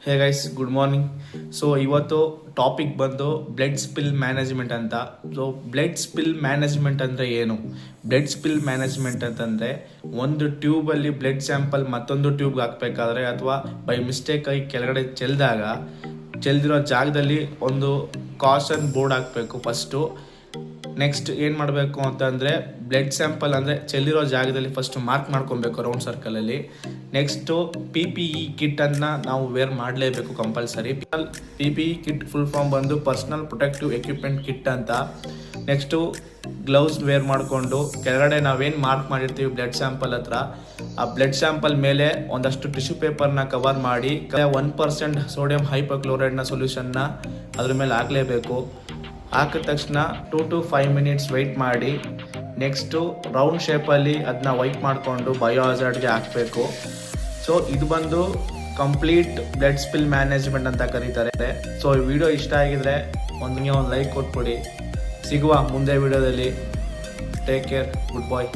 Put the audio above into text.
ಹೇ guys, good morning. So ಇವತ್ತು topic ಬಂದು blood spill management ಅಂತ. ಸೊ ಬ್ಲಡ್ ಸ್ಪಿಲ್ ಮ್ಯಾನೇಜ್ಮೆಂಟ್ ಅಂದರೆ ಏನು? ಬ್ಲಡ್ ಸ್ಪಿಲ್ ಮ್ಯಾನೇಜ್ಮೆಂಟ್ ಅಂತಂದರೆ ಒಂದು ಟ್ಯೂಬಲ್ಲಿ ಬ್ಲಡ್ ಸ್ಯಾಂಪಲ್ ಮತ್ತೊಂದು ಟ್ಯೂಬ್ಗೆ ಹಾಕಬೇಕಾದ್ರೆ ಅಥವಾ ಬೈ ಮಿಸ್ಟೇಕಾಗಿ ಕೆಳಗಡೆ ಚೆಲ್ದಿರೋ ಜಾಗದಲ್ಲಿ ಒಂದು ಕಾಷನ್ ಬೋರ್ಡ್ ಹಾಕಬೇಕು ಫಸ್ಟು. ನೆಕ್ಸ್ಟ್ ಏನು ಮಾಡಬೇಕು ಅಂತಂದರೆ ಬ್ಲಡ್ ಸ್ಯಾಂಪಲ್ ಅಂದರೆ ಚೆಲ್ಲಿರೋ ಜಾಗದಲ್ಲಿ ಫಸ್ಟ್ ಮಾರ್ಕ್ ಮಾಡ್ಕೊಬೇಕು ರೌಂಡ್ ಸರ್ಕಲಲ್ಲಿ. ನೆಕ್ಸ್ಟು PPE ಕಿಟ್ಟನ್ನು ನಾವು ವೇರ್ ಮಾಡಲೇಬೇಕು compulsory. PPE kit full form ಬಂದು ಪರ್ಸ್ನಲ್ ಪ್ರೊಟೆಕ್ಟಿವ್ ಎಕ್ವಿಪ್ಮೆಂಟ್ ಕಿಟ್ ಅಂತ. ನೆಕ್ಸ್ಟು ಗ್ಲೌಸ್ ವೇರ್ ಮಾಡಿಕೊಂಡು ಕೆಳಗಡೆ ನಾವೇನು ಮಾರ್ಕ್ ಮಾಡಿರ್ತೀವಿ ಬ್ಲಡ್ ಸ್ಯಾಂಪಲ್ ಹತ್ರ, ಆ ಬ್ಲಡ್ ಸ್ಯಾಂಪಲ್ ಮೇಲೆ ಒಂದಷ್ಟು ಟಿಶ್ಯೂ ಪೇಪರ್ನ ಕವರ್ ಮಾಡಿ 1% ಸೋಡಿಯಂ ಹೈಪೋಕ್ಲೋರೈಡ್ನ ಸೊಲ್ಯೂಷನ್ನ ಅದ್ರ ಮೇಲೆ ಹಾಕಲೇಬೇಕು. ಹಾಕಿದ ತಕ್ಷಣ 2 to 5 minutes ವೆಯ್ಟ್ ಮಾಡಿ ನೆಕ್ಸ್ಟು ರೌಂಡ್ ಶೇಪಲ್ಲಿ ಅದನ್ನ ವೈಪ್ ಮಾಡಿಕೊಂಡು ಬಯೋ ಹಜಾರ್ಡ್ಗೆ ಹಾಕಬೇಕು. ಸೊ ಇದು ಬಂದು ಕಂಪ್ಲೀಟ್ ಬ್ಲಡ್ ಸ್ಪಿಲ್ ಮ್ಯಾನೇಜ್ಮೆಂಟ್ ಅಂತ ಕರೀತಾರೆ. ಸೊ ಈ ವಿಡಿಯೋ ಇಷ್ಟ ಆಗಿದ್ರೆ ಒಂದು ಲೈಕ್ ಕೊಟ್ಬಿಡಿ. ಸಿಗುವ ಮುಂದೆ ವಿಡಿಯೋದಲ್ಲಿ. ಟೇಕ್ ಕೇರ್, ಗುಡ್ ಬಾಯ್.